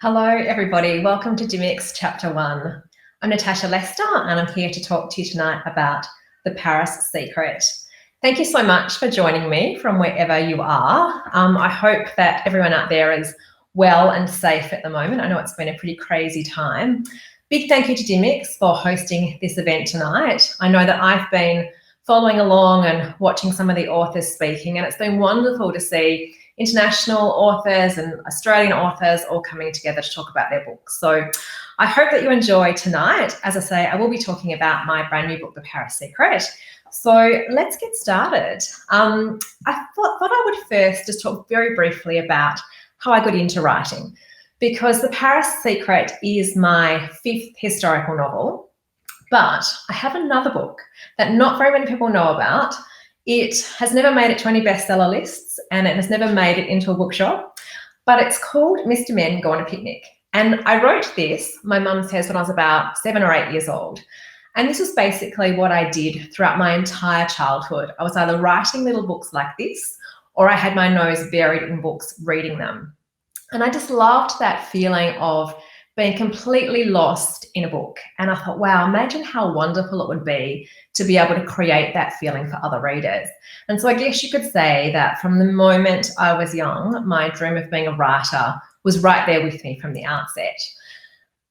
Hello, everybody. Welcome to Dymocks Chapter 1. I'm Natasha Lester, and I'm here to talk to you tonight about The Paris Secret. Thank you so much for joining me from wherever you are. I hope that everyone out there is well and safe at the moment. I know it's been a pretty crazy time. Big thank you to Dymocks for hosting this event tonight. I know that I've been following along and watching some of the authors speaking, and it's been wonderful to see international authors and Australian authors all coming together to talk about their books. So I hope that you enjoy tonight. As I say, I will be talking about my brand new book, The Paris Secret. So let's get started. I thought I would first just talk very briefly about how I got into writing, because The Paris Secret is my 5th historical novel, but I have another book that not very many people know about. It has never made it to any bestseller lists, and it has never made it into a bookshop, but it's called Mr. Men Go on a Picnic. And I wrote this, my mum says, when I was about 7 or 8 years old. And this was basically what I did throughout my entire childhood. I was either writing little books like this, or I had my nose buried in books reading them. And I just loved that feeling of being completely lost in a book. And I thought, wow, imagine how wonderful it would be to be able to create that feeling for other readers. And so I guess you could say that from the moment I was young, my dream of being a writer was right there with me from the outset.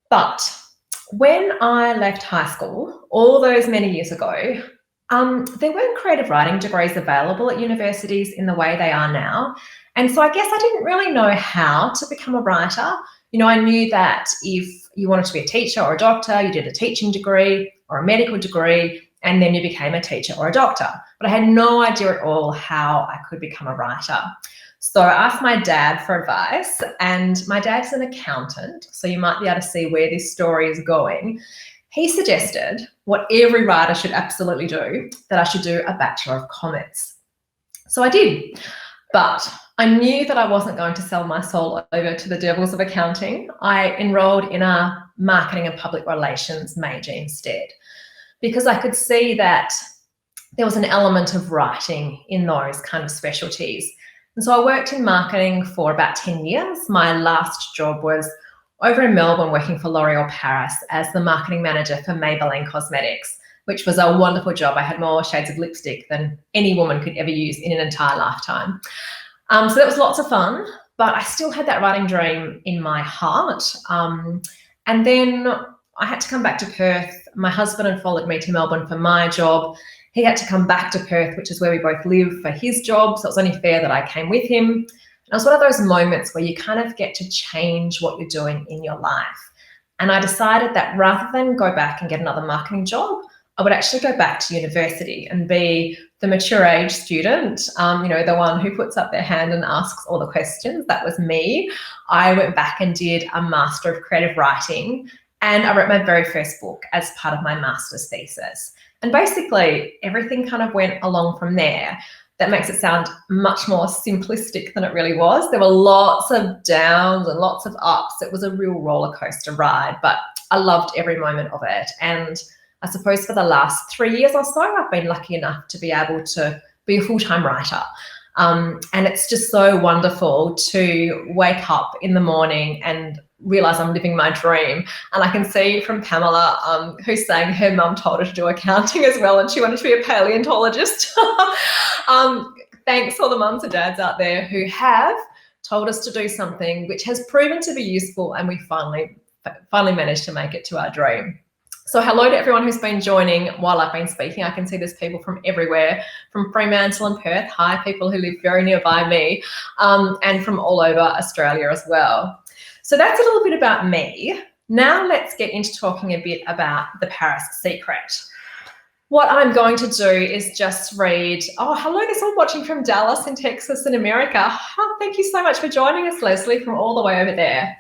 But when I left high school, all those many years ago, there weren't creative writing degrees available at universities in the way they are now. And so I guess I didn't really know how to become a writer. You know, I knew that if you wanted to be a teacher or a doctor, you did a teaching degree or a medical degree, and then you became a teacher or a doctor. But I had no idea at all how I could become a writer. So I asked my dad for advice, and my dad's an accountant, so you might be able to see where this story is going. He suggested what every writer should absolutely do, that I should do a Bachelor of Commerce. So I did, but I knew that I wasn't going to sell my soul over to the devils of accounting. I enrolled in a marketing and public relations major instead, because I could see that there was an element of writing in those kind of specialties. And so I worked in marketing for about 10 years. My last job was over in Melbourne working for L'Oreal Paris as the marketing manager for Maybelline Cosmetics, which was a wonderful job. I had more shades of lipstick than any woman could ever use in an entire lifetime. So that was lots of fun, but I still had that writing dream in my heart. And then I had to come back to Perth. My husband had followed me to Melbourne for my job. He had to come back to Perth, which is where we both live, for his job. So it was only fair that I came with him. And it was one of those moments where you kind of get to change what you're doing in your life. And I decided that rather than go back and get another marketing job, I would actually go back to university and be the mature age student, the one who puts up their hand and asks all the questions. That was me. I went back and did a Master of Creative Writing, and I wrote my very first book as part of my master's thesis. And basically everything kind of went along from there. That makes it sound much more simplistic than it really was. There were lots of downs and lots of ups. It was a real roller coaster ride, but I loved every moment of it. And I suppose for the last 3 years or so, I've been lucky enough to be able to be a full-time writer. And it's just so wonderful to wake up in the morning and realize I'm living my dream. And I can see from Pamela, who's saying her mum told her to do accounting as well, and she wanted to be a paleontologist. Thanks all the mums and dads out there who have told us to do something which has proven to be useful, and we finally managed to make it to our dream. So hello to everyone who's been joining while I've been speaking. I can see there's people from everywhere, from Fremantle and Perth. Hi, people who live very nearby me, and from all over Australia as well. So that's a little bit about me. Now let's get into talking a bit about The Paris Secret. What I'm going to do is just read, oh, hello, there's someone watching from Dallas in Texas in America. Oh, thank you so much for joining us, Leslie, from all the way over there.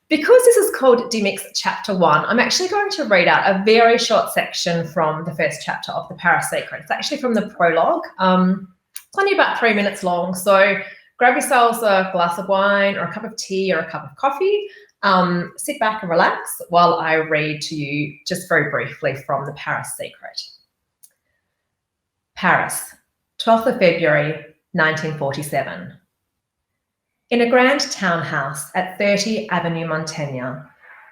Because this is called Dymocks Chapter 1, I'm actually going to read out a very short section from the first chapter of The Paris Secret. It's actually from the prologue. It's only about 3 minutes long, so grab yourselves a glass of wine or a cup of tea or a cup of coffee. Sit back and relax while I read to you just very briefly from The Paris Secret. Paris, 12th of February, 1947. In a grand townhouse at 30 Avenue Montaigne,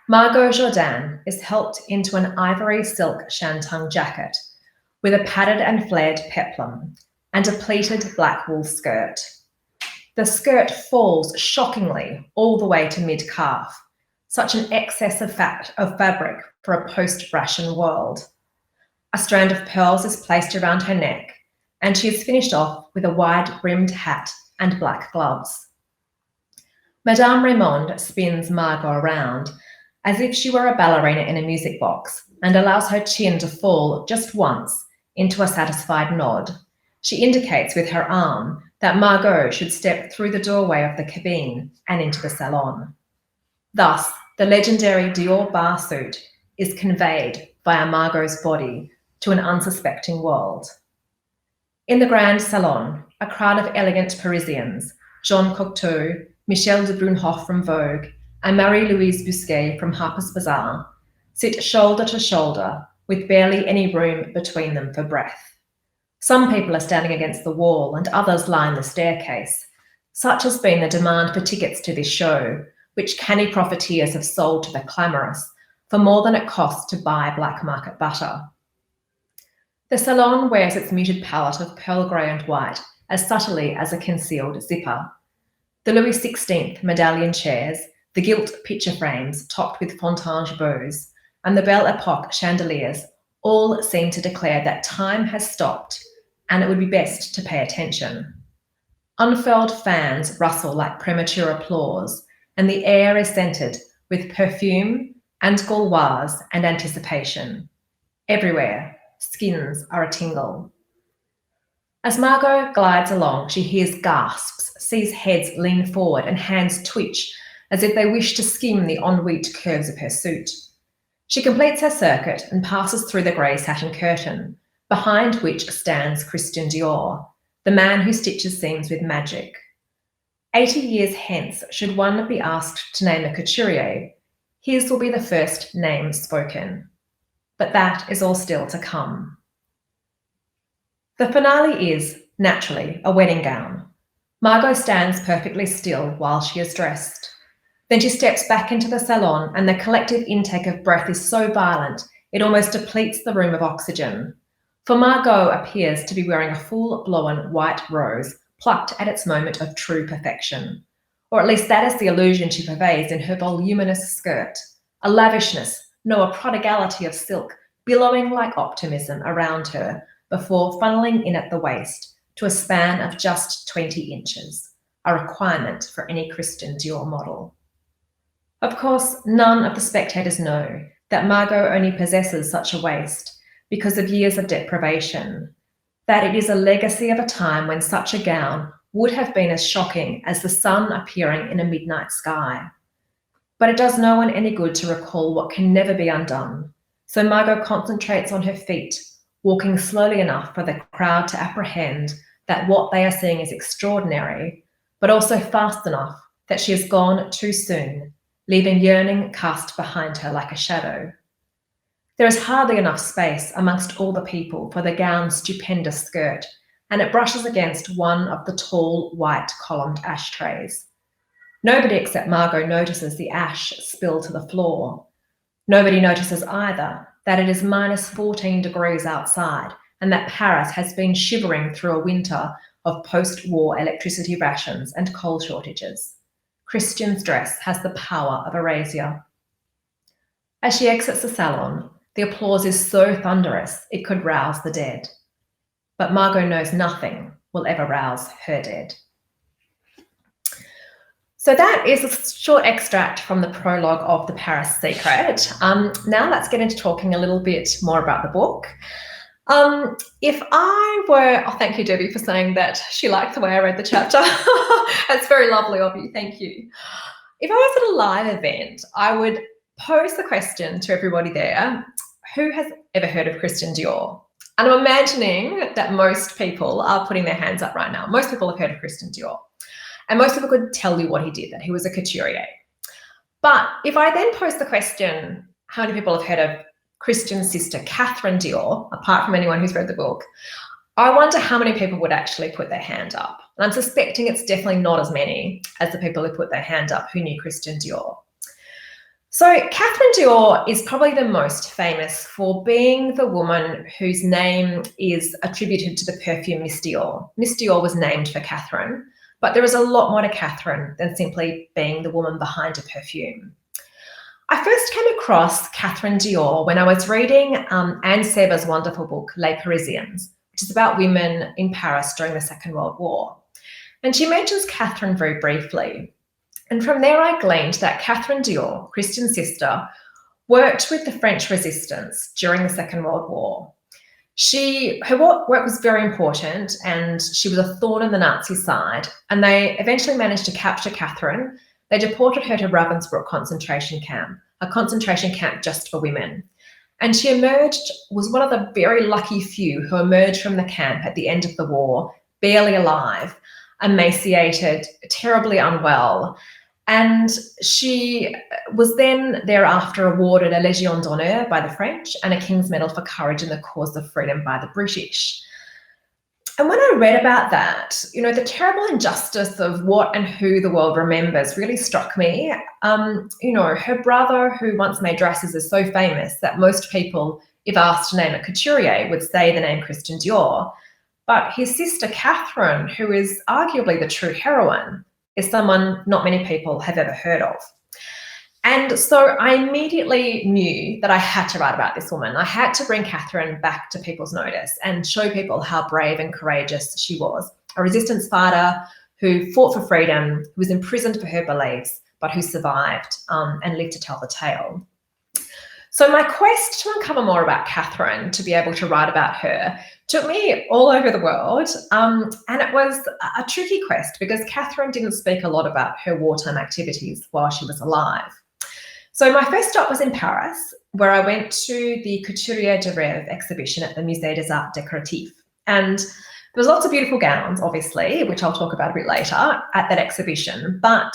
Margot Jourdan is helped into an ivory silk shantung jacket with a padded and flared peplum and a pleated black wool skirt. The skirt falls shockingly all the way to mid-calf, such an excess of fabric for a post-ration world. A strand of pearls is placed around her neck, and she is finished off with a wide-brimmed hat and black gloves. Madame Raymond spins Margot around as if she were a ballerina in a music box and allows her chin to fall just once into a satisfied nod. She indicates with her arm that Margot should step through the doorway of the cabine and into the salon. Thus, the legendary Dior bar suit is conveyed via Margot's body to an unsuspecting world. In the grand salon, a crowd of elegant Parisians, Jean Cocteau, Michel de Brunhoff from Vogue, and Marie-Louise Busquet from Harper's Bazaar, sit shoulder to shoulder with barely any room between them for breath. Some people are standing against the wall and others line the staircase. Such has been the demand for tickets to this show, which canny profiteers have sold to the clamorous for more than it costs to buy black market butter. The salon wears its muted palette of pearl grey and white as subtly as a concealed zipper. The Louis XVI medallion chairs, the gilt picture frames topped with fontange bows, and the Belle Epoque chandeliers all seem to declare that time has stopped and it would be best to pay attention. Unfurled fans rustle like premature applause, and the air is scented with perfume and gauloise and anticipation. Everywhere, skins are a-tingle. As Margot glides along, she hears gasps, sees heads lean forward and hands twitch as if they wish to skim the ennuied curves of her suit. She completes her circuit and passes through the grey satin curtain, behind which stands Christian Dior, the man who stitches seams with magic. 80 years hence, should one be asked to name a couturier, his will be the first name spoken. But that is all still to come. The finale is, naturally, a wedding gown. Margot stands perfectly still while she is dressed. Then she steps back into the salon, and the collective intake of breath is so violent it almost depletes the room of oxygen. For Margot appears to be wearing a full-blown white rose plucked at its moment of true perfection. Or at least that is the illusion she pervades in her voluminous skirt, a lavishness, no, a prodigality of silk, billowing like optimism around her before funneling in at the waist to a span of just 20 inches, a requirement for any Christian Dior model. Of course, none of the spectators know that Margot only possesses such a waist because of years of deprivation, that it is a legacy of a time when such a gown would have been as shocking as the sun appearing in a midnight sky. But it does no one any good to recall what can never be undone, so Margot concentrates on her feet, walking slowly enough for the crowd to apprehend that what they are seeing is extraordinary, but also fast enough that she has gone too soon, leaving yearning cast behind her like a shadow. There is hardly enough space amongst all the people for the gown's stupendous skirt, and it brushes against one of the tall, white columned ashtrays. Nobody except Margot notices the ash spill to the floor. Nobody notices either that it is minus 14 degrees outside and that Paris has been shivering through a winter of post-war electricity rations and coal shortages. Christian's dress has the power of erasure. As she exits the salon, the applause is so thunderous it could rouse the dead. But Margot knows nothing will ever rouse her dead. So that is a short extract from the prologue of The Paris Secret. Now let's get into talking a little bit more about the book. If I were, oh, thank you, Debbie, for saying that she liked the way I read the chapter. That's very lovely of you, thank you. If I was at a live event, I would pose the question to everybody there, who has ever heard of Christian Dior? And I'm imagining that most people are putting their hands up right now. Most people have heard of Christian Dior. And most people could tell you what he did, that he was a couturier. But if I then pose the question, how many people have heard of Christian's sister, Catherine Dior, apart from anyone who's read the book, I wonder how many people would actually put their hand up. And I'm suspecting it's definitely not as many as the people who put their hand up who knew Christian Dior. So Catherine Dior is probably the most famous for being the woman whose name is attributed to the perfume Miss Dior. Miss Dior was named for Catherine, but there is a lot more to Catherine than simply being the woman behind a perfume. I first came across Catherine Dior when I was reading Anne Seber's wonderful book, Les Parisiennes, which is about women in Paris during the Second World War. And she mentions Catherine very briefly. And from there, I gleaned that Catherine Dior, Christian's sister, worked with the French resistance during the Second World War. Her work was very important, and she was a thorn in the Nazi side, and they eventually managed to capture Catherine. They deported her to Ravensbrück concentration camp, a concentration camp just for women. And she was one of the very lucky few who emerged from the camp at the end of the war, barely alive, emaciated, terribly unwell. And she was then thereafter awarded a Légion d'honneur by the French and a King's Medal for Courage in the Cause of Freedom by the British. And when I read about that, the terrible injustice of what and who the world remembers really struck me. Her brother, who once made dresses, is so famous that most people, if asked to name a couturier, would say the name Christian Dior. But his sister Catherine, who is arguably the true heroine, is someone not many people have ever heard of. And so I immediately knew that I had to write about this woman. I had to bring Catherine back to people's notice and show people how brave and courageous she was. A resistance fighter who fought for freedom, who was imprisoned for her beliefs, but who survived and lived to tell the tale. So my quest to uncover more about Catherine, to be able to write about her, took me all over the world. And it was a tricky quest because Catherine didn't speak a lot about her wartime activities while she was alive. So my first stop was in Paris, where I went to the Couturier de Rêve exhibition at the Musée des Arts Décoratifs. And there was lots of beautiful gowns, obviously, which I'll talk about a bit later, at that exhibition. But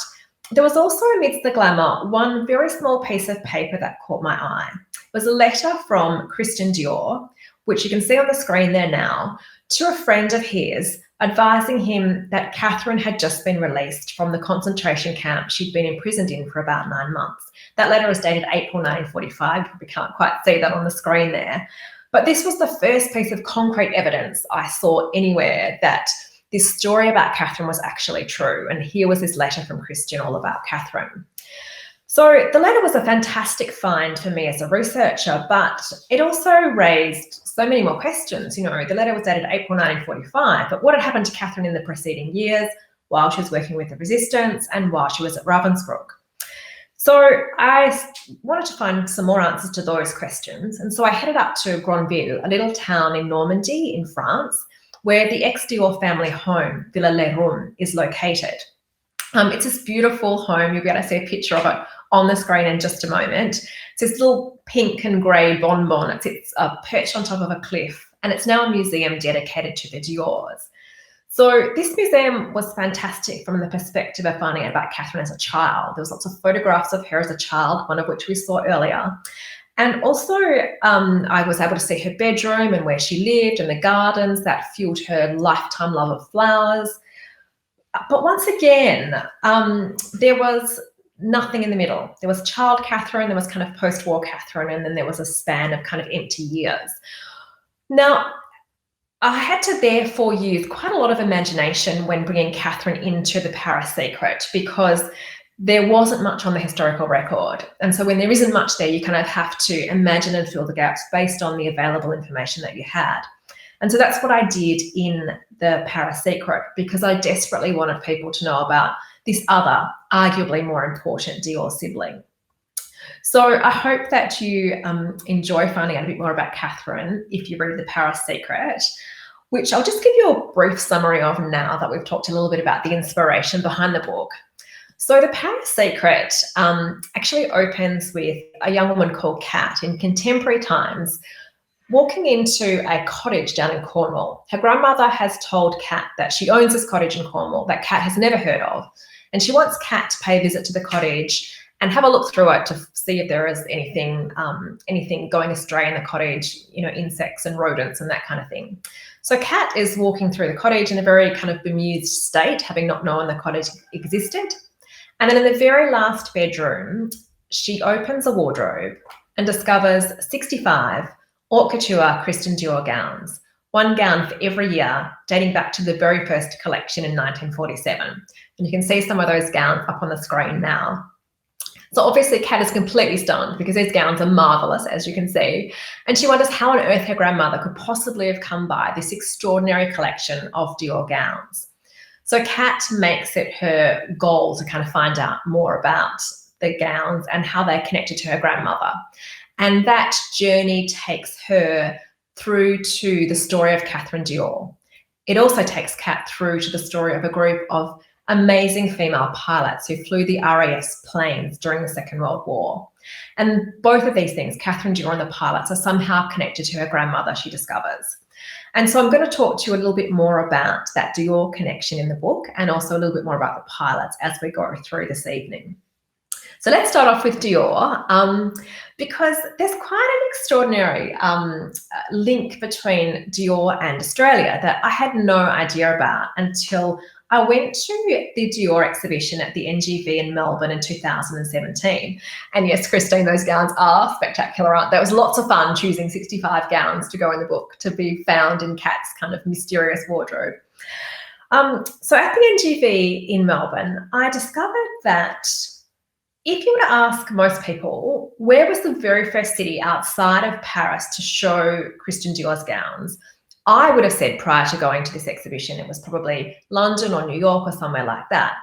there was also, amidst the glamour, one very small piece of paper that caught my eye. It was a letter from Christian Dior, which you can see on the screen there now, to a friend of his, advising him that Catherine had just been released from the concentration camp she'd been imprisoned in for about 9 months. That letter is dated April 1945. You probably can't quite see that on the screen there. But this was the first piece of concrete evidence I saw anywhere that this story about Catherine was actually true. And here was this letter from Christian all about Catherine. So the letter was a fantastic find for me as a researcher, but it also raised so many more questions. The letter was dated April 1945, but what had happened to Catherine in the preceding years while she was working with the resistance and while she was at Ravensbrück? So I wanted to find some more answers to those questions. And so I headed up to Granville, a little town in Normandy in France, where the ex-Dior family home, Villa Les Rumes, is located. It's this beautiful home. You'll be able to see a picture of it on the screen in just a moment. It's this little pink and grey bonbon. It sits perched on top of a cliff, and it's now a museum dedicated to the Diors. So this museum was fantastic from the perspective of finding out about Catherine as a child. There was lots of photographs of her as a child, one of which we saw earlier. And also I was able to see her bedroom and where she lived and the gardens that fueled her lifetime love of flowers. But once again, there was nothing in the middle. There was child Catherine, there was kind of post-war Catherine, and then there was a span of kind of empty years. Now, I had to therefore use quite a lot of imagination when bringing Catherine into the Paris secret, because there wasn't much on the historical record. And so when there isn't much there, you kind of have to imagine and fill the gaps based on the available information that you had. And so that's what I did in the Paris secret, because I desperately wanted people to know about this other, arguably more important Dior sibling. So I hope that you enjoy finding out a bit more about Catherine if you read The Paris Secret, which I'll just give you a brief summary of now that we've talked a little bit about the inspiration behind the book. So The Paris Secret actually opens with a young woman called Kat in contemporary times walking into a cottage down in Cornwall. Her grandmother has told Kat that she owns this cottage in Cornwall that Kat has never heard of. And she wants Kat to pay a visit to the cottage and have a look through it to see if there is anything going astray in the cottage, insects and rodents and that kind of thing. So Kat is walking through the cottage in a very kind of bemused state, having not known the cottage existed. And then in the very last bedroom, she opens a wardrobe and discovers 65 haute couture Christian Dior gowns, one gown for every year, dating back to the very first collection in 1947. And you can see some of those gowns up on the screen now. So obviously Kat is completely stunned because these gowns are marvelous, as you can see. And she wonders how on earth her grandmother could possibly have come by this extraordinary collection of Dior gowns. So Kat makes it her goal to kind of find out more about the gowns and how they're connected to her grandmother. And that journey takes her through to the story of Catherine Dior. It also takes Kat through to the story of a group of amazing female pilots who flew the RAF's planes during the Second World War. And both of these things, Catherine Dior and the pilots, are somehow connected to her grandmother, she discovers. And so I'm going to talk to you a little bit more about that Dior connection in the book and also a little bit more about the pilots as we go through this evening. So let's start off with Dior because there's quite an extraordinary link between Dior and Australia that I had no idea about until I went to the Dior exhibition at the NGV in Melbourne in 2017. And yes, Christine, those gowns are spectacular, aren't they? It was lots of fun choosing 65 gowns to go in the book to be found in Kat's kind of mysterious wardrobe. So at the NGV in Melbourne, I discovered that if you were to ask most people, where was the very first city outside of Paris to show Christian Dior's gowns, I would have said prior to going to this exhibition, it was probably London or New York or somewhere like that.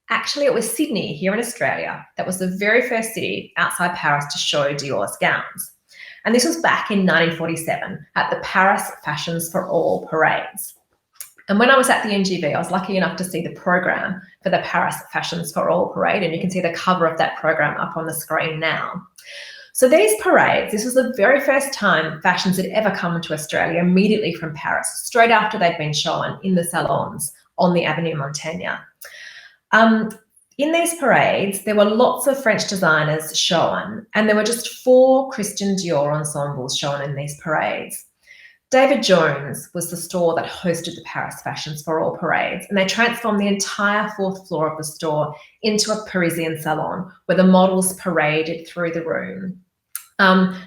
Actually, it was Sydney here in Australia that was the very first city outside Paris to show Dior's gowns. And this was back in 1947 at the Paris Fashions for All parades. And when I was at the NGV, I was lucky enough to see the program for the Paris Fashions for All parade, and you can see the cover of that program up on the screen now. So these parades, this was the very first time fashions had ever come to Australia immediately from Paris, straight after they'd been shown in the salons on the Avenue Montaigne. In these parades, there were lots of French designers shown, and there were just 4 Christian Dior ensembles shown in these parades. David Jones was the store that hosted the Paris Fashions for All parades, and they transformed the entire 4th floor of the store into a Parisian salon where the models paraded through the room.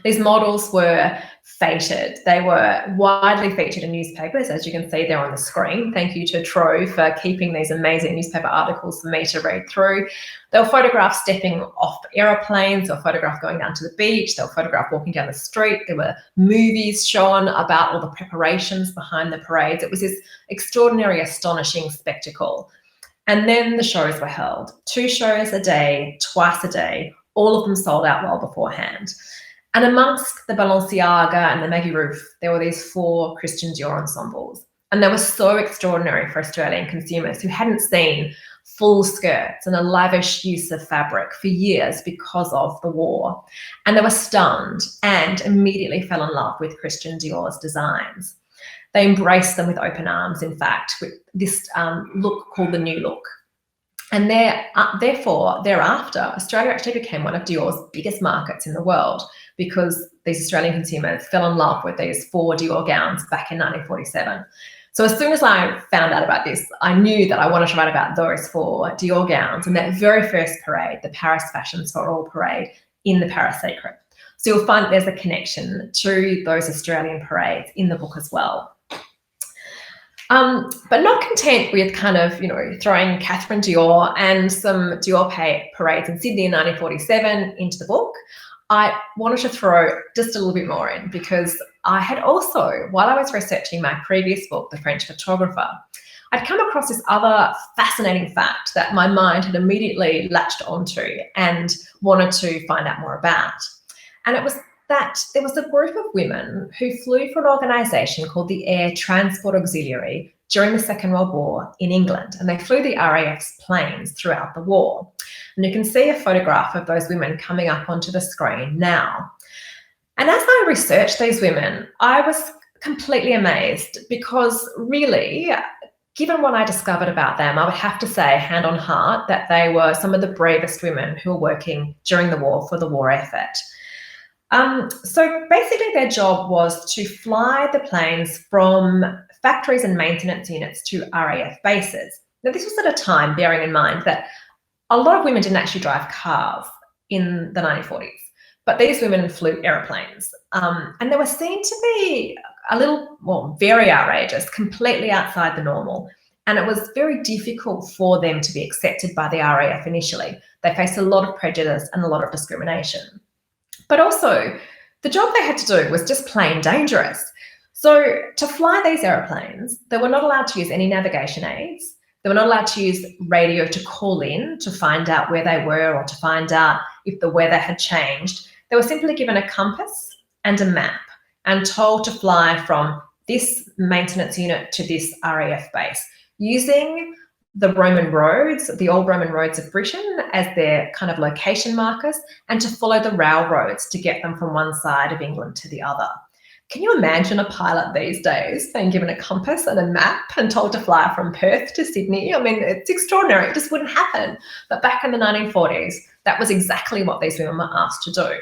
These models were feted. They were widely featured in newspapers, as you can see there on the screen. Thank you to Trove for keeping these amazing newspaper articles for me to read through. They were photographed stepping off aeroplanes, they were photographed going down to the beach, they were photographed walking down the street. There were movies shown about all the preparations behind the parades. It was this extraordinary, astonishing spectacle. And then the shows were held. 2 shows a day, twice a day, all of them sold out well beforehand. And amongst the Balenciaga and the Maggie Roof, there were these 4 Christian Dior ensembles. And they were so extraordinary for Australian consumers who hadn't seen full skirts and a lavish use of fabric for years because of the war. And they were stunned and immediately fell in love with Christian Dior's designs. They embraced them with open arms, in fact, with this look called the New Look. And therefore, thereafter, Australia actually became one of Dior's biggest markets in the world because these Australian consumers fell in love with these 4 Dior gowns back in 1947. So as soon as I found out about this, I knew that I wanted to write about those 4 Dior gowns and that very first parade, the Paris Fashions for All parade in the Paris Secret. So you'll find there's a connection to those Australian parades in the book as well. But not content with kind of, throwing Catherine Dior and some Dior parades in Sydney in 1947 into the book, I wanted to throw just a little bit more in because I had also, while I was researching my previous book, The French Photographer, I'd come across this other fascinating fact that my mind had immediately latched onto and wanted to find out more about. And it was that there was a group of women who flew for an organisation called the Air Transport Auxiliary during the Second World War in England, and they flew the RAF's planes throughout the war. And you can see a photograph of those women coming up onto the screen now. And as I researched these women, I was completely amazed because really, given what I discovered about them, I would have to say, hand on heart, that they were some of the bravest women who were working during the war for the war effort. So basically their job was to fly the planes from factories and maintenance units to RAF bases. Now, this was at a time, bearing in mind, that a lot of women didn't actually drive cars in the 1940s, but these women flew aeroplanes. And they were seen to be very outrageous, completely outside the normal. And it was very difficult for them to be accepted by the RAF initially. They faced a lot of prejudice and a lot of discrimination. But also, the job they had to do was just plain dangerous. So to fly these aeroplanes, they were not allowed to use any navigation aids. They were not allowed to use radio to call in to find out where they were or to find out if the weather had changed. They were simply given a compass and a map and told to fly from this maintenance unit to this RAF base using the Roman roads, the old Roman roads of Britain, as their kind of location markers, and to follow the railroads to get them from one side of England to the other. Can you imagine a pilot these days being given a compass and a map and told to fly from Perth to Sydney? I mean, it's extraordinary. It just wouldn't happen. But back in the 1940s, that was exactly what these women were asked to do.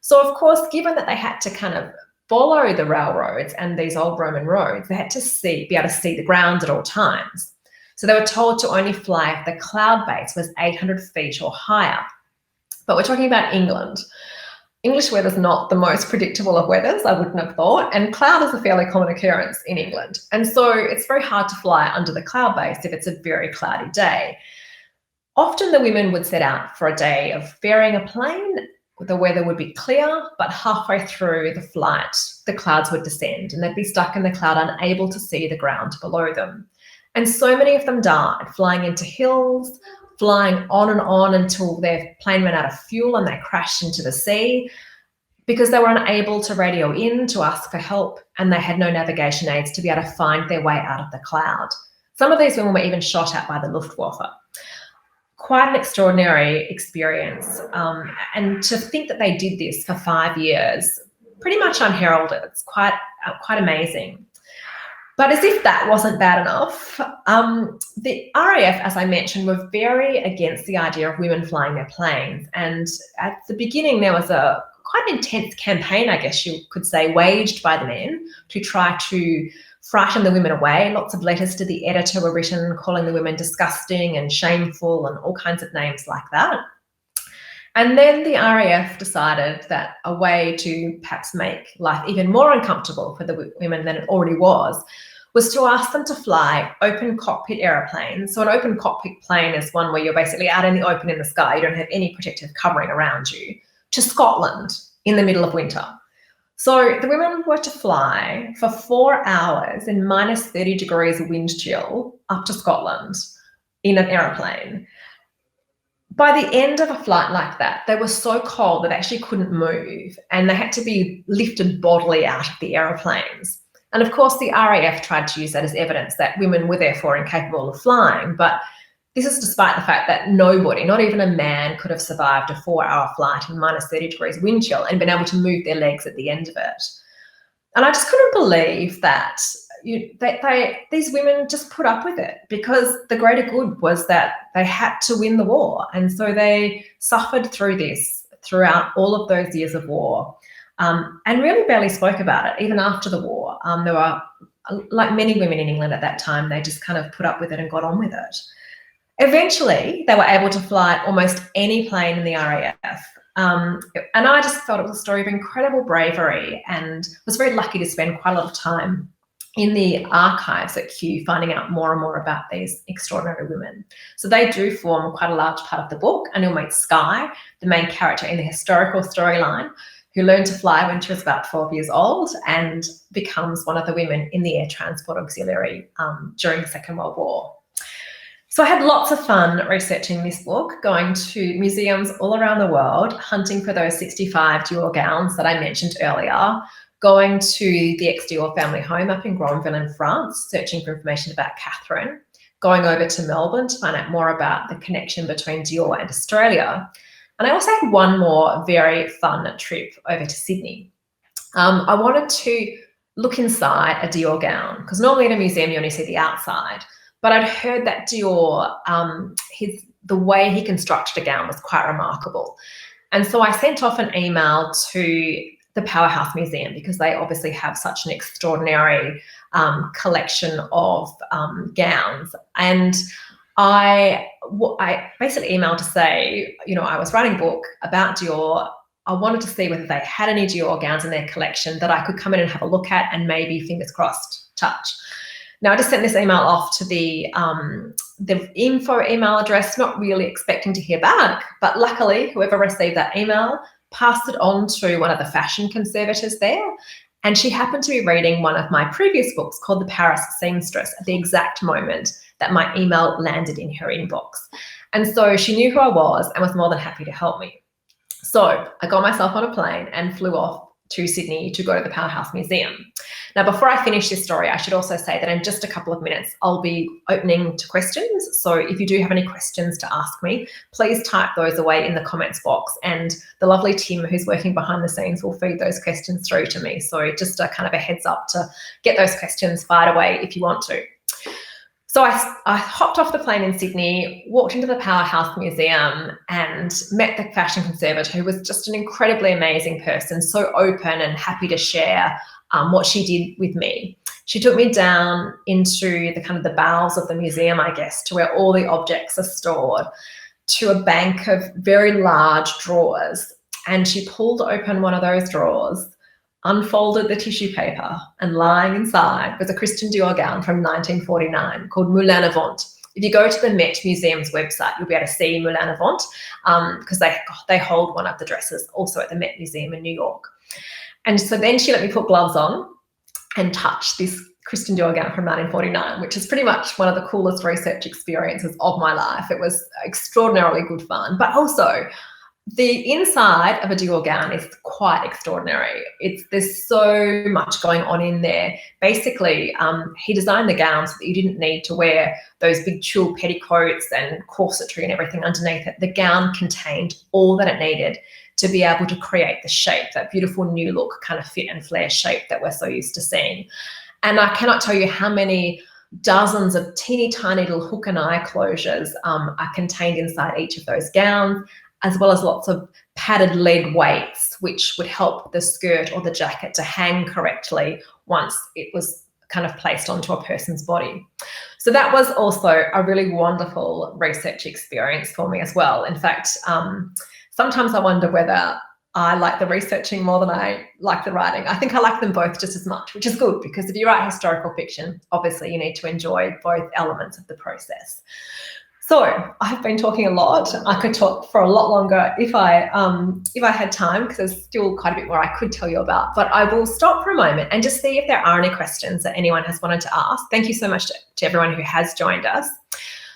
So, of course, given that they had to kind of follow the railroads and these old Roman roads, they had to be able to see the ground at all times. So they were told to only fly if the cloud base was 800 feet or higher. But we're talking about England. English weather's not the most predictable of weathers, I wouldn't have thought, and cloud is a fairly common occurrence in England. And so it's very hard to fly under the cloud base if it's a very cloudy day. Often the women would set out for a day of ferrying a plane. The weather would be clear, but halfway through the flight, the clouds would descend and they'd be stuck in the cloud, unable to see the ground below them. And so many of them died flying into hills, flying on until their plane ran out of fuel and they crashed into the sea because they were unable to radio in to ask for help, and they had no navigation aids to be able to find their way out of the cloud. Some of these women were even shot at by the Luftwaffe. Quite an extraordinary experience. And to think that they did this for 5 years, pretty much unheralded, it's quite amazing. But as if that wasn't bad enough, the RAF, as I mentioned, were very against the idea of women flying their planes. And at the beginning, there was a quite intense campaign, I guess you could say, waged by the men to try to frighten the women away. Lots of letters to the editor were written calling the women disgusting and shameful and all kinds of names like that. And then the RAF decided that a way to perhaps make life even more uncomfortable for the women than it already was to ask them to fly open cockpit aeroplanes. So an open cockpit plane is one where you're basically out in the open in the sky, you don't have any protective covering around you, to Scotland in the middle of winter. So the women were to fly for 4 hours in minus 30 degrees wind chill up to Scotland in an aeroplane. By the end of a flight like that, they were so cold that they actually couldn't move and they had to be lifted bodily out of the aeroplanes. And of course, the RAF tried to use that as evidence that women were therefore incapable of flying. But this is despite the fact that nobody, not even a man, could have survived a 4-hour flight in minus 30 degrees wind chill and been able to move their legs at the end of it. And I just couldn't believe that these women just put up with it, because the greater good was that they had to win the war. And so they suffered through this throughout all of those years of war, and really barely spoke about it, even after the war. There were, like many women in England at that time, they just kind of put up with it and got on with it. Eventually, they were able to fly almost any plane in the RAF. And I just felt it was a story of incredible bravery, and was very lucky to spend quite a lot of time in the archives at Kew finding out more and more about these extraordinary women. So they do form quite a large part of the book, and you'll meet Skye, the main character in the historical storyline, who learned to fly when she was about 12 years old and becomes one of the women in the Air Transport Auxiliary during the Second World War. So I had lots of fun researching this book, going to museums all around the world, hunting for those 65 Dior gowns that I mentioned earlier, going to the ex-Dior family home up in Granville in France, searching for information about Catherine, going over to Melbourne to find out more about the connection between Dior and Australia. And I also had one more very fun trip over to Sydney. I wanted to look inside a Dior gown, because normally in a museum you only see the outside. But I'd heard that Dior, the way he constructed a gown was quite remarkable. And so I sent off an email to the Powerhouse Museum, because they obviously have such an extraordinary collection of gowns. And I basically emailed to say, you know, I was writing a book about Dior. I wanted to see whether they had any Dior gowns in their collection that I could come in and have a look at and maybe, fingers crossed, touch. Now, I just sent this email off to the info email address, not really expecting to hear back, but luckily whoever received that email passed it on to one of the fashion conservators there, and she happened to be reading one of my previous books called The Paris Seamstress at the exact moment that my email landed in her inbox. And so she knew who I was and was more than happy to help me. So I got myself on a plane and flew off to Sydney to go to the Powerhouse Museum. Now, before I finish this story, I should also say that in just a couple of minutes, I'll be opening to questions. So if you do have any questions to ask me, please type those away in the comments box, and the lovely Tim who's working behind the scenes will feed those questions through to me. So just a kind of a heads up to get those questions fired away if you want to. So I hopped off the plane in Sydney, walked into the Powerhouse Museum and met the fashion conservator, who was just an incredibly amazing person, so open and happy to share what she did with me. She took me down into the kind of the bowels of the museum, I guess, to where all the objects are stored, to a bank of very large drawers. And she pulled open one of those drawers, unfolded the tissue paper, and lying inside was a Christian Dior gown from 1949 called Moulin à Vente. If you go to the Met Museum's website, you'll be able to see Moulin à Vente because they hold one of the dresses also at the Met Museum in New York. And so then she let me put gloves on and touch this Christian Dior gown from 1949, which is pretty much one of the coolest research experiences of my life. It was extraordinarily good fun, but also the inside of a Dior gown is quite extraordinary. There's so much going on in there. Basically, he designed the gown so that you didn't need to wear those big tulle petticoats and corsetry and everything underneath it. The gown contained all that it needed to be able to create the shape, that beautiful new look kind of fit and flare shape that we're so used to seeing. And I cannot tell you how many dozens of teeny tiny little hook and eye closures are contained inside each of those gowns, as well as lots of padded lead weights, which would help the skirt or the jacket to hang correctly once it was kind of placed onto a person's body. So that was also a really wonderful research experience for me as well. In fact, sometimes I wonder whether I like the researching more than I like the writing. I think I like them both just as much, which is good, because if you write historical fiction, obviously you need to enjoy both elements of the process. So I've been talking a lot. I could talk for a lot longer if I had time, because there's still quite a bit more I could tell you about. But I will stop for a moment and just see if there are any questions that anyone has wanted to ask. Thank you so much to everyone who has joined us.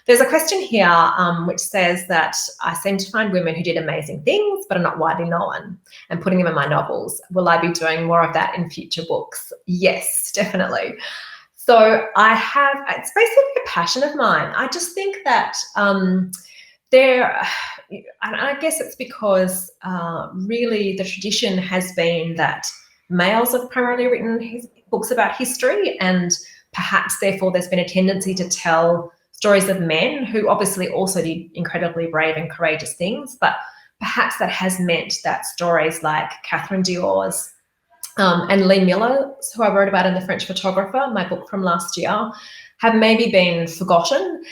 There's a question here which says that I seem to find women who did amazing things but are not widely known and putting them in my novels. Will I be doing more of that in future books? Yes, definitely. So it's basically a passion of mine. I just think that and I guess it's because really the tradition has been that males have primarily written books about history, and perhaps therefore there's been a tendency to tell stories of men who obviously also did incredibly brave and courageous things, but perhaps that has meant that stories like Catherine Dior's and Lee Miller's, who I wrote about in The French Photographer, my book from last year, have maybe been forgotten.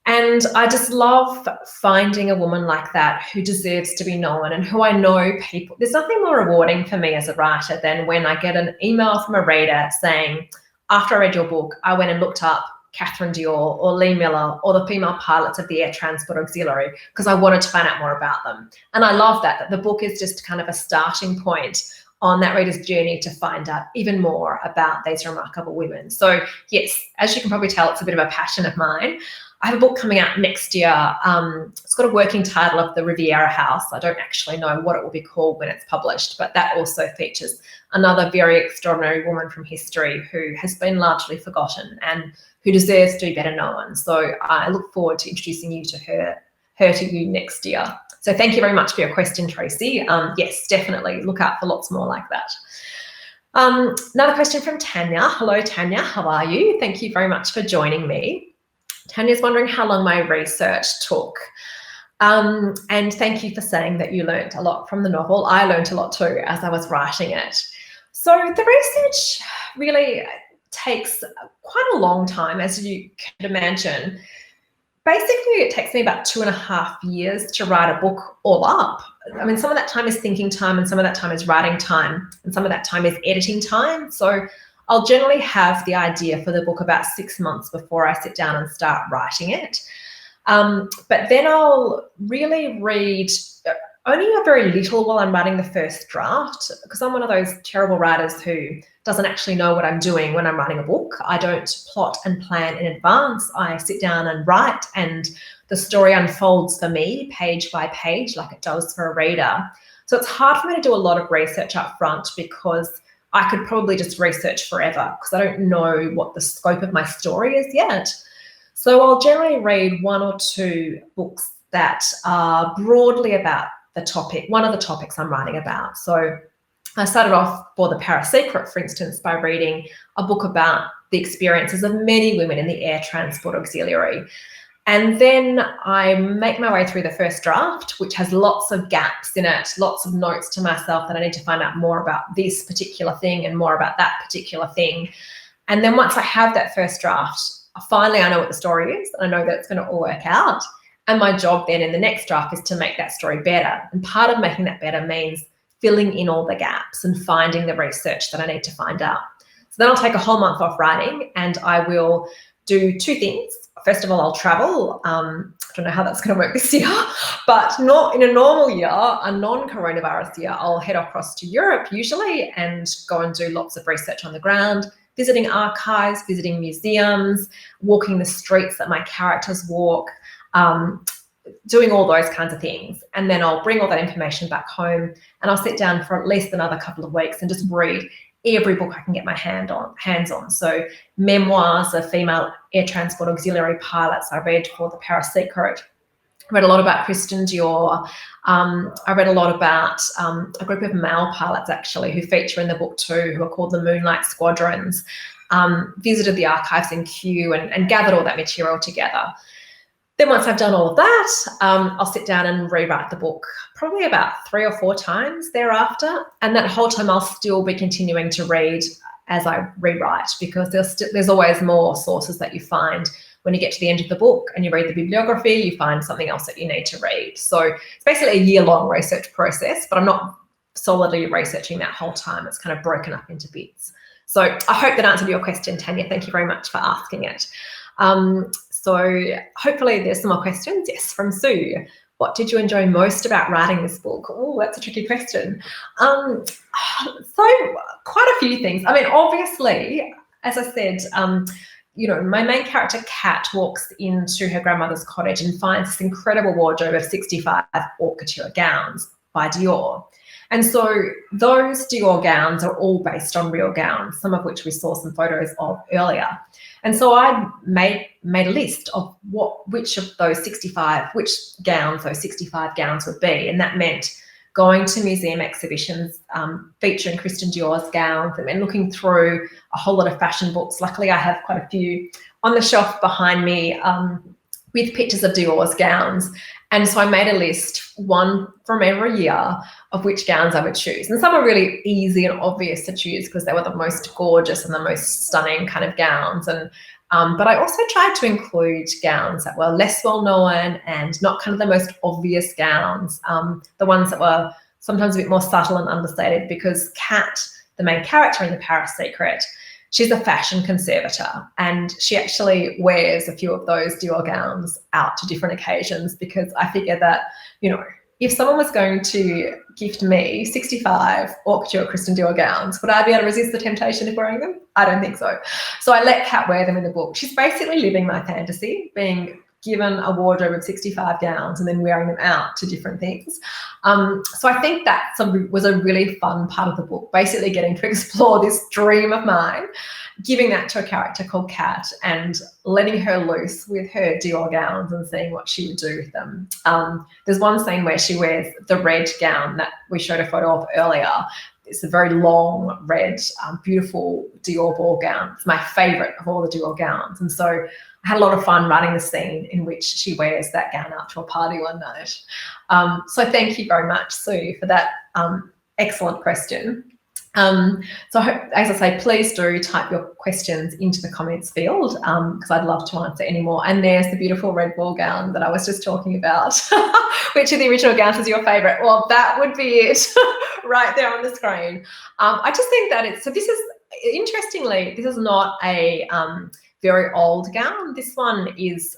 And I just love finding a woman like that who deserves to be known and who I know people. There's nothing more rewarding for me as a writer than when I get an email from a reader saying, after I read your book, I went and looked up Catherine Dior or Lee Miller or the female pilots of the Air Transport Auxiliary because I wanted to find out more about them. And I love that the book is just kind of a starting point on that reader's journey to find out even more about these remarkable women. So yes, as you can probably tell, it's a bit of a passion of mine. I have a book coming out next year. It's got a working title of The Riviera House. I don't actually know what it will be called when it's published, but that also features another very extraordinary woman from history who has been largely forgotten and who deserves to be better known. So I look forward to introducing you to her to you next year. So thank you very much for your question, Tracy. Yes, definitely look out for lots more like that. Another question from Tanya. Hello, Tanya. How are you? Thank you very much for joining me. Tanya's wondering how long my research took. And thank you for saying that you learnt a lot from the novel. I learnt a lot too as I was writing it. So the research really takes quite a long time, as you can imagine. Basically, it takes me about 2.5 years to write a book all up. I mean, some of that time is thinking time, and some of that time is writing time, and some of that time is editing time. So I'll generally have the idea for the book about 6 months before I sit down and start writing it. But then I'll really read only a very little while I'm writing the first draft, because I'm one of those terrible writers who doesn't actually know what I'm doing when I'm writing a book. I don't plot and plan in advance. I sit down and write, and the story unfolds for me page by page like it does for a reader. So it's hard for me to do a lot of research up front, because I could probably just research forever because I don't know what the scope of my story is yet. So I'll generally read 1 or 2 books that are broadly about the topic, one of the topics I'm writing about. So I started off for The Paris Secret, for instance, by reading a book about the experiences of many women in the air transport auxiliary. And then I make my way through the first draft, which has lots of gaps in it, lots of notes to myself that I need to find out more about this particular thing and more about that particular thing. And then once I have that first draft, finally I know what the story is, and I know that it's going to all work out. And my job then in the next draft is to make that story better. And part of making that better means filling in all the gaps and finding the research that I need to find out. So then I'll take a whole month off writing, and I will do 2 things. First of all, I'll travel. I don't know how that's going to work this year, but not in a normal year, a non-coronavirus year, I'll head across to Europe usually and go and do lots of research on the ground, visiting archives, visiting museums, walking the streets that my characters walk, doing all those kinds of things. And then I'll bring all that information back home, and I'll sit down for at least another couple of weeks and just read every book I can get my hands on. So memoirs of female air transport auxiliary pilots I read for The Paris Secret. I read a lot about Christian Dior. I read a lot about a group of male pilots actually who feature in the book too, who are called the Moonlight Squadrons. Visited the archives in Kew and gathered all that material together. Then once I've done all of that, I'll sit down and rewrite the book, probably about 3 or 4 times thereafter. And that whole time I'll still be continuing to read as I rewrite, because there's always more sources that you find when you get to the end of the book and you read the bibliography, you find something else that you need to read. So it's basically a year-long research process, but I'm not solidly researching that whole time. It's kind of broken up into bits. So I hope that answered your question, Tanya. Thank you very much for asking it. So hopefully there's some more questions. Yes, from Sue. What did you enjoy most about writing this book? Oh, that's a tricky question. So quite a few things. I mean, obviously, as I said, you know, my main character, Kat, walks into her grandmother's cottage and finds this incredible wardrobe of 65 haute couture gowns by Dior. And so those Dior gowns are all based on real gowns, some of which we saw some photos of earlier. And so I made a list of which gowns those 65 gowns would be. And that meant going to museum exhibitions featuring Christian Dior's gowns and then looking through a whole lot of fashion books. Luckily, I have quite a few on the shelf behind me with pictures of Dior's gowns. And so I made a list, one from every year, of which gowns I would choose. And some are really easy and obvious to choose because they were the most gorgeous and the most stunning kind of gowns. And but I also tried to include gowns that were less well known and not kind of the most obvious gowns, the ones that were sometimes a bit more subtle and understated, because Kat, the main character in The Paris Secret, she's a fashion conservator, and she actually wears a few of those Dior gowns out to different occasions, because I figure that, you know, if someone was going to gift me 65 haute couture Christian Dior gowns, would I be able to resist the temptation of wearing them? I don't think so. So I let Kat wear them in the book. She's basically living my fantasy, being given a wardrobe of 65 gowns and then wearing them out to different things. So I think that was a really fun part of the book, basically getting to explore this dream of mine, giving that to a character called Kat and letting her loose with her Dior gowns and seeing what she would do with them. There's one scene where she wears the red gown that we showed a photo of earlier. It's a very long, red, beautiful Dior ball gown. It's my favourite of all the Dior gowns. And so I had a lot of fun writing the scene in which she wears that gown out to a party one night. So thank you very much, Sue, for that excellent question. So as I say, please do type your questions into the comments field because I'd love to answer any more. And there's the beautiful red ball gown that I was just talking about. Which of the original gowns is your favourite? Well, that would be it right there on the screen. I just think that so this is, interestingly, this is not a very old gown. This one is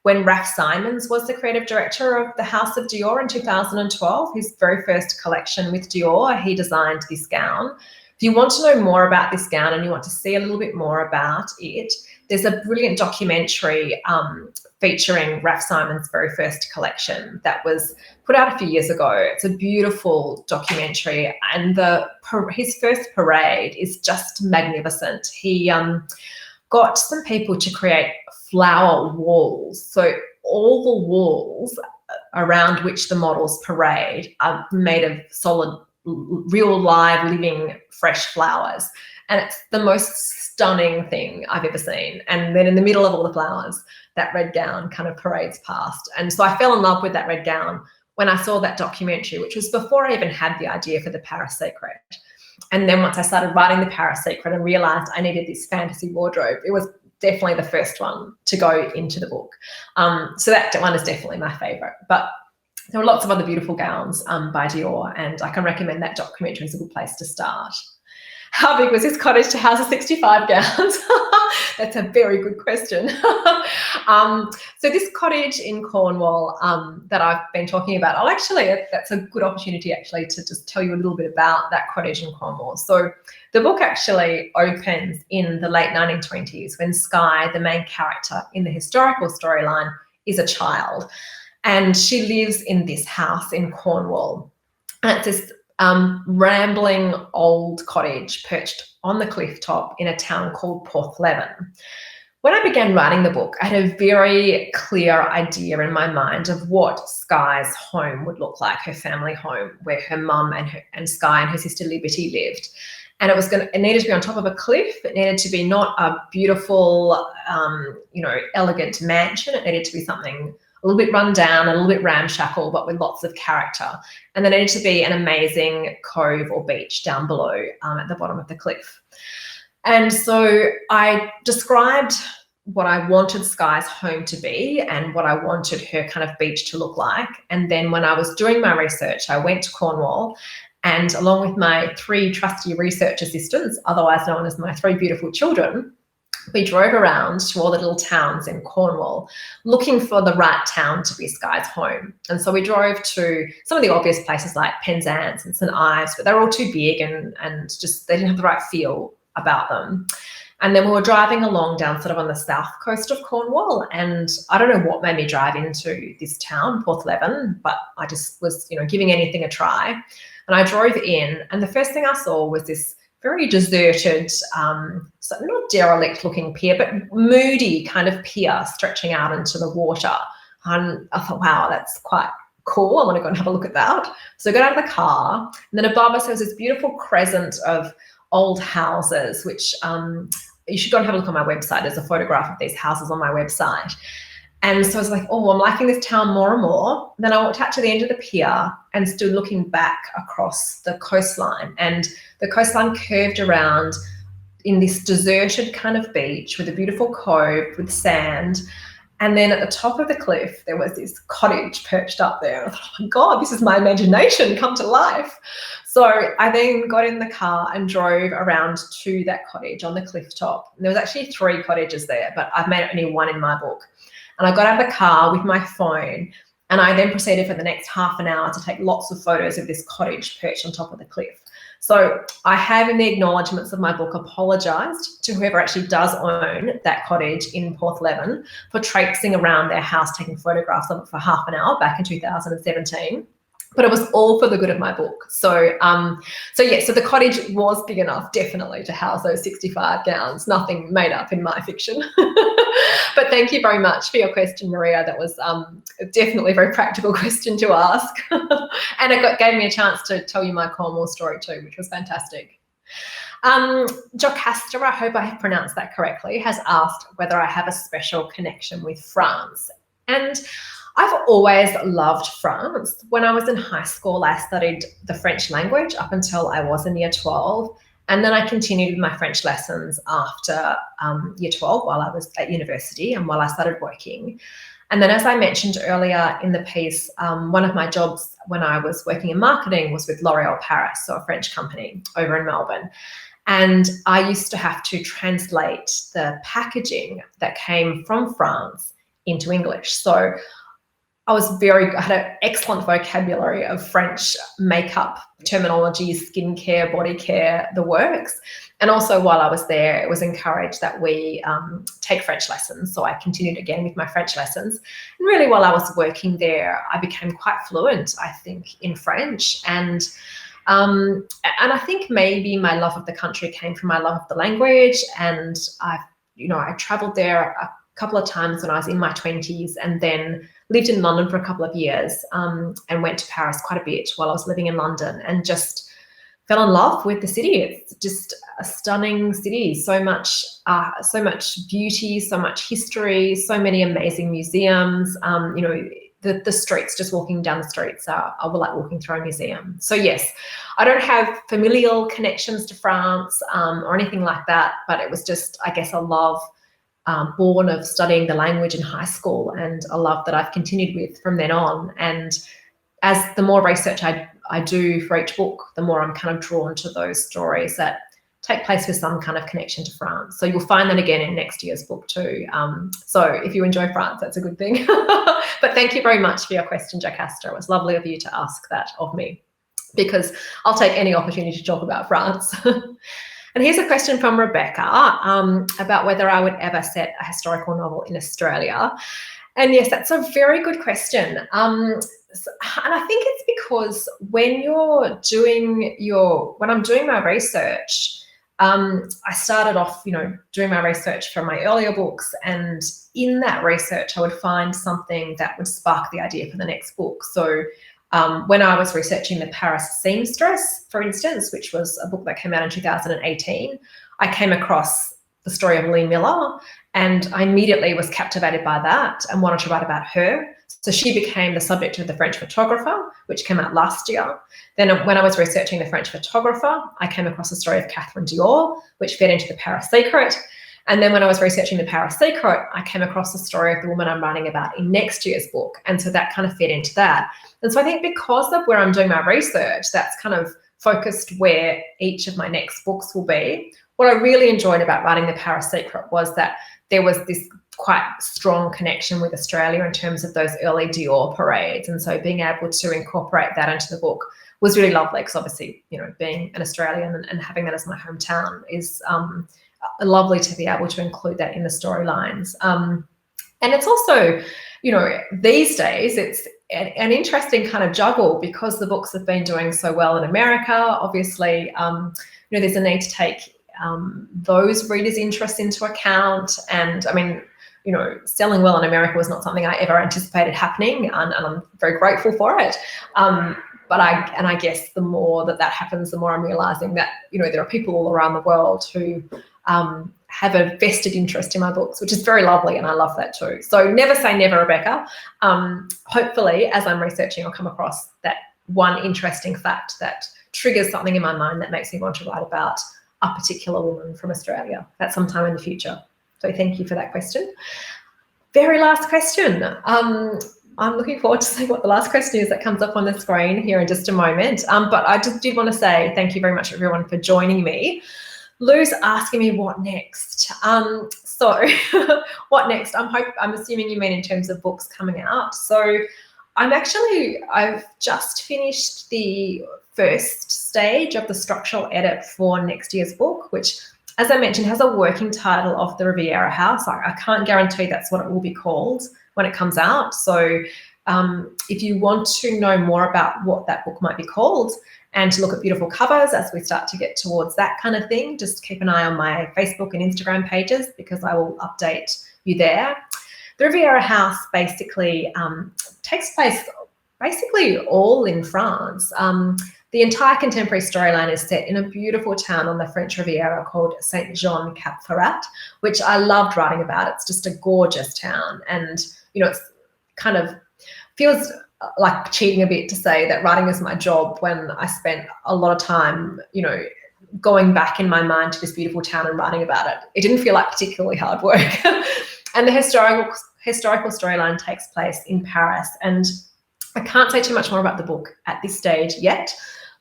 when Raf Simons was the creative director of the House of Dior in 2012, his very first collection with Dior, he designed this gown. If you want to know more about this gown and you want to see a little bit more about it, there's a brilliant documentary featuring Raf Simons' very first collection that was put out a few years ago. It's a beautiful documentary, and his first parade is just magnificent. He got some people to create flower walls. So all the walls around which the models parade are made of solid, real, live, living, fresh flowers. And it's the most stunning thing I've ever seen. And then in the middle of all the flowers, that red gown kind of parades past. And so I fell in love with that red gown when I saw that documentary, which was before I even had the idea for the Paris Secret. And then once I started writing the Paris Secret and realised I needed this fantasy wardrobe, it was definitely the first one to go into the book. So that one is definitely my favourite. But there are lots of other beautiful gowns by Dior, and I can recommend that documentary as a good place to start. How big was this cottage to house the 65 gowns? That's a very good question. So this cottage in Cornwall that I've been talking about, that's a good opportunity actually to just tell you a little bit about that cottage in Cornwall. So the book actually opens in the late 1920s when Skye, the main character in the historical storyline, is a child. And she lives in this house in Cornwall. And it's this rambling old cottage perched on the cliff top in a town called Porthleven. When I began writing the book, I had a very clear idea in my mind of what Skye's home would look like, her family home, where her mum and Skye and her sister Liberty lived. And it needed to be on top of a cliff. It needed to be not a beautiful, elegant mansion. It needed to be something a little bit run down, a little bit ramshackle, but with lots of character. And there needed to be an amazing cove or beach down below at the bottom of the cliff. And so I described what I wanted Skye's home to be and what I wanted her kind of beach to look like. And then when I was doing my research, I went to Cornwall, and along with my 3 trusty research assistants, otherwise known as my 3 beautiful children, we drove around to all the little towns in Cornwall looking for the right town to be Skye's home. And so we drove to some of the obvious places like Penzance and St Ives, but they're all too big and just they didn't have the right feel about them. And then we were driving along down sort of on the south coast of Cornwall, and I don't know what made me drive into this town, Porthleven, but I just was, giving anything a try. And I drove in, and the first thing I saw was this very deserted, so not derelict looking pier, but moody kind of pier stretching out into the water. And I thought, wow, that's quite cool. I want to go and have a look at that. So I got out of the car, and then above us there was this beautiful crescent of old houses, which you should go and have a look on my website. There's a photograph of these houses on my website. And so I was like, oh, I'm liking this town more and more. Then I walked out to the end of the pier and stood looking back across the coastline. And the coastline curved around in this deserted kind of beach with a beautiful cove with sand. And then at the top of the cliff, there was this cottage perched up there. I thought, oh my God, this is my imagination come to life. So I then got in the car and drove around to that cottage on the cliff top. And there was actually 3 cottages there, but I've made only 1 in my book. And I got out of the car with my phone, and I then proceeded for the next half an hour to take lots of photos of this cottage perched on top of the cliff. So I have in the acknowledgements of my book apologised to whoever actually does own that cottage in Porthleven for traipsing around their house taking photographs of it for half an hour back in 2017. But it was all for the good of my book. So the cottage was big enough, definitely, to house those 65 gowns. Nothing made up in my fiction. But thank you very much for your question, Maria. That was definitely a very practical question to ask. And it gave me a chance to tell you my Cornwall story too, which was fantastic. Jocasta, I hope I have pronounced that correctly, has asked whether I have a special connection with France. And I've always loved France. When I was in high school, I studied the French language up until I was in year 12. And then I continued with my French lessons after year 12 while I was at university and while I started working. And then, as I mentioned earlier in the piece, one of my jobs when I was working in marketing was with L'Oréal Paris, so a French company over in Melbourne. And I used to have to translate the packaging that came from France into English. So I had an excellent vocabulary of French makeup terminology, skincare, body care, the works. And also while I was there, it was encouraged that we take French lessons. So I continued again with my French lessons. And really while I was working there, I became quite fluent, I think, in French. And I think maybe my love of the country came from my love of the language. And I traveled there a couple of times when I was in my 20s, and then lived in London for a couple of years, and went to Paris quite a bit while I was living in London, and just fell in love with the city. It's just a stunning city, so much beauty, so much history, so many amazing museums. The streets, just walking down the streets are like walking through a museum. So yes, I don't have familial connections to France or anything like that, but it was just, I guess, a love born of studying the language in high school, and a love that I've continued with from then on. And as the more research I do for each book, the more I'm kind of drawn to those stories that take place with some kind of connection to France. So you'll find that again in next year's book too. So if you enjoy France, that's a good thing. But thank you very much for your question, Jocasta. It was lovely of you to ask that of me, because I'll take any opportunity to talk about France. And here's a question from Rebecca about whether I would ever set a historical novel in Australia. And yes, that's a very good question. And I think it's because when I'm doing my research, I started off, doing my research for my earlier books, and in that research, I would find something that would spark the idea for the next book. So when I was researching The Paris Seamstress, for instance, which was a book that came out in 2018, I came across the story of Lee Miller, and I immediately was captivated by that and wanted to write about her. So she became the subject of The French Photographer, which came out last year. Then when I was researching The French Photographer, I came across the story of Catherine Dior, which fed into The Paris Secret. And then when I was researching The Paris Secret, I came across the story of the woman I'm writing about in next year's book. And so that kind of fed into that. And so I think because of where I'm doing my research, that's kind of focused where each of my next books will be. What I really enjoyed about writing The Paris Secret was that there was this quite strong connection with Australia in terms of those early Dior parades. And so being able to incorporate that into the book was really lovely, because obviously, being an Australian and having that as my hometown is lovely to be able to include that in the storylines. And it's also, these days it's an interesting kind of juggle, because the books have been doing so well in America. Obviously, there's a need to take those readers' interests into account. And I mean, selling well in America was not something I ever anticipated happening, and I'm very grateful for it. But I guess the more that happens, the more I'm realizing that, there are people all around the world who have a vested interest in my books, which is very lovely, and I love that too. So never say never, Rebecca. Hopefully, as I'm researching, I'll come across that one interesting fact that triggers something in my mind that makes me want to write about a particular woman from Australia at some time in the future. So thank you for that question. Very last question. I'm looking forward to seeing what the last question is that comes up on the screen here in just a moment. But I just did want to say thank you very much, everyone, for joining me. Lu's asking me what next. So what next? I'm assuming you mean in terms of books coming out. So I've just finished the first stage of the structural edit for next year's book, which, as I mentioned, has a working title of The Riviera House. I can't guarantee that's what it will be called when it comes out. So if you want to know more about what that book might be called and to look at beautiful covers as we start to get towards that kind of thing, just keep an eye on my Facebook and Instagram pages, because I will update you there. The Riviera House basically takes place all in France. The entire contemporary storyline is set in a beautiful town on the French Riviera called Saint-Jean-Cap-Ferrat, which I loved writing about. It's just a gorgeous town, and it's kind of feels like cheating a bit to say that writing is my job when I spent a lot of time, going back in my mind to this beautiful town and writing about it. It didn't feel like particularly hard work. And the historical storyline takes place in Paris, and I can't say too much more about the book at this stage yet,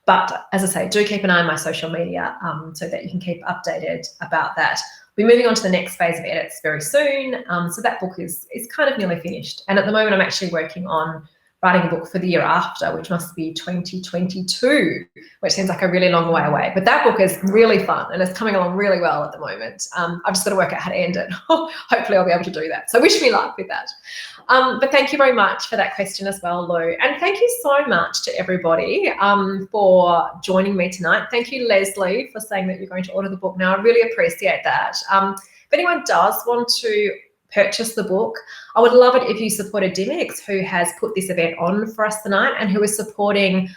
but as I say, do keep an eye on my social media so that you can keep updated about that. We're moving on to the next phase of edits very soon, so that book is kind of nearly finished. And at the moment, I'm actually working on writing a book for the year after, which must be 2022, which seems like a really long way away. But that book is really fun and it's coming along really well at the moment. I've just got to work out how to end it. Hopefully I'll be able to do that. So wish me luck with that. But thank you very much for that question as well, Lou. And thank you so much to everybody for joining me tonight. Thank you, Leslie, for saying that you're going to order the book now. I really appreciate that. If anyone does want to purchase the book, I would love it if you supported Dymocks, who has put this event on for us tonight and who is supporting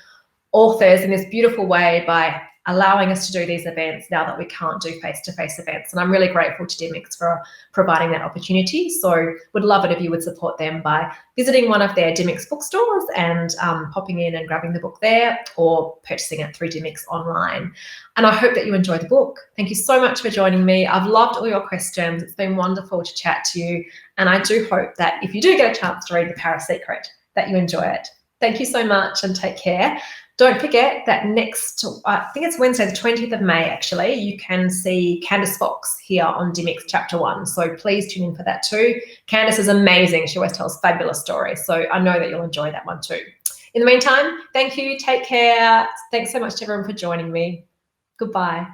authors in this beautiful way by allowing us to do these events now that we can't do face-to-face events. And I'm really grateful to Dymocks for providing that opportunity. So would love it if you would support them by visiting one of their Dymocks bookstores and popping in and grabbing the book there, or purchasing it through Dymocks online. And I hope that you enjoy the book. Thank you so much for joining me. I've loved all your questions. It's been wonderful to chat to you. And I do hope that if you do get a chance to read The Paris Secret, that you enjoy it. Thank you so much and take care. Don't forget that next, I think it's Wednesday, the 20th of May, actually, you can see Candice Fox here on Dymocks Chapter 1. So please tune in for that too. Candice is amazing. She always tells fabulous stories. So I know that you'll enjoy that one too. In the meantime, thank you. Take care. Thanks so much to everyone for joining me. Goodbye.